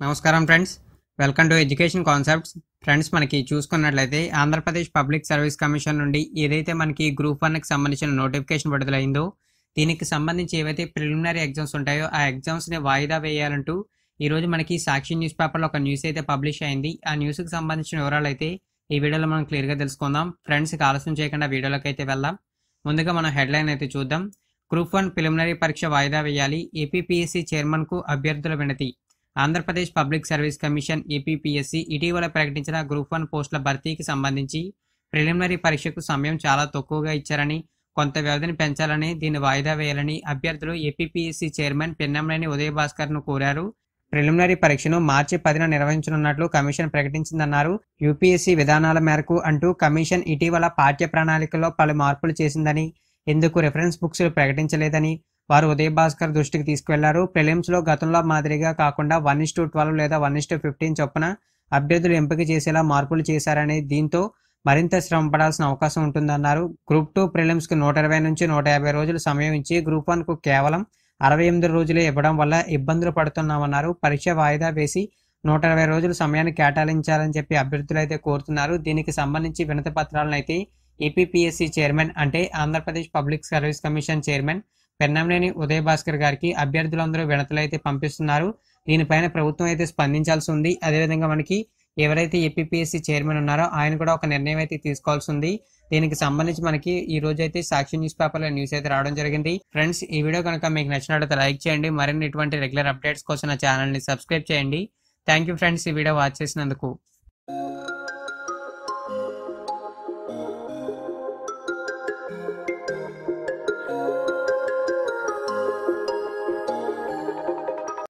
నమస్కారం friends, welcome to education concepts. Friends, మనకి చూసుకున్నట్లయితే ఆంధ్రప్రదేశ్ పబ్లిక్ సర్వీస్ కమిషన్ నుండి ఏదైతే మనకి గ్రూప్ 1కి సంబంధించిన నోటిఫికేషన్ విడుదలైందో దీనికి సంబంధించి ఏవైతే ప్రిలిమినరీ ఎగ్జామ్స్ ఉంటాయో ఆ ఎగ్జామ్స్ని వాయిదా వేయాలంటూ ఈరోజు మనకి సాక్షి న్యూస్ పేపర్లో ఒక న్యూస్ అయితే పబ్లిష్ అయింది. ఆ న్యూస్కి సంబంధించిన వివరాలు అయితే ఈ వీడియోలో మనం క్లియర్గా తెలుసుకుందాం. ఫ్రెండ్స్, ఆలస్యం చేయకుండా వీడియోలోకి అయితే వెళ్దాం. ముందుగా మనం హెడ్లైన్ అయితే చూద్దాం. గ్రూప్ 1 ప్రిలిమినరీ పరీక్ష వాయిదా వేయాలి, ఏపీపీఎస్సీ చైర్మన్కు అభ్యర్థుల వినతి. Andhra Pradesh public service commission APPSC ఇటీవల ప్రకటించిన గ్రూప్ 1 పోస్టుల భర్తీకి సంబంధించి ప్రిలిమినరీ పరీక్షకు సమయం చాలా తక్కువగా ఇచ్చారని, కొంత వ్యవధిని పెంచాలని, దీన్ని వాయిదా వేయాలని అభ్యర్థులు ఏపీపీఎస్సీ చైర్మన్ పెన్నెంనేని ఉదయభాస్కర్ను కోరారు. ప్రిలిమినరీ పరీక్షను మార్చి 10న నిర్వహించనున్నట్లు కమిషన్ ప్రకటించిందన్నారు. యూపీఎస్సీ విధానాల మేరకు అంటూ కమిషన్ ఇటీవల పాఠ్య ప్రణాళికలో పలు మార్పులు చేసిందని, ఇందుకు రిఫరెన్స్ బుక్స్ ప్రకటించలేదని వారు ఉదయభాస్కర్ దృష్టికి తీసుకువెళ్లారు. ప్రిలిమ్స్లో గతంలో మాదిరిగా కాకుండా 1:12 లేదా 1:15 చొప్పున అభ్యర్థులు ఎంపిక చేసేలా మార్పులు చేశారని, దీంతో మరింత శ్రమ పడాల్సిన అవకాశం ఉంటుందన్నారు. గ్రూప్ 2 ప్రిలిమ్స్కు 120 నుంచి 150 రోజులు సమయం ఇచ్చి గ్రూప్ 1కు కేవలం 68 రోజులే ఇవ్వడం వల్ల ఇబ్బందులు పడుతున్నామన్నారు. పరీక్ష వాయిదా వేసి 120 రోజుల సమయాన్ని కేటాయించాలని చెప్పి అభ్యర్థులు అయితే కోరుతున్నారు. దీనికి సంబంధించి వినతి పత్రాలను అయితే ఏపీపీఎస్సీ చైర్మన్ అంటే Andhra Pradesh public service commission chairman Pinnamaneni Udaya Bhaskar గారికి అభ్యర్థులందరూ వినతులు అయితే పంపిస్తున్నారు. దీనిపైన ప్రభుత్వం అయితే స్పందించాల్సి ఉంది. అదేవిధంగా మనకి ఎవరైతే ఏపీపీఎస్సీ చైర్మన్ ఉన్నారో ఆయన కూడా ఒక నిర్ణయం అయితే తీసుకోవాల్సి ఉంది. దీనికి సంబంధించి మనకి ఈ రోజు అయితే సాక్షి న్యూస్ పేపర్లో న్యూస్ అయితే రావడం జరిగింది. ఫ్రెండ్స్, ఈ వీడియో కనుక మీకు నచ్చినట్లయితే లైక్ చేయండి. మరిన్ని ఇటువంటి రెగ్యులర్ అప్డేట్స్ కోసం నా ఛానల్ని సబ్స్క్రైబ్ చేయండి. థ్యాంక్ యూ ఫ్రెండ్స్, ఈ వీడియో వాచ్ చేసినందుకు.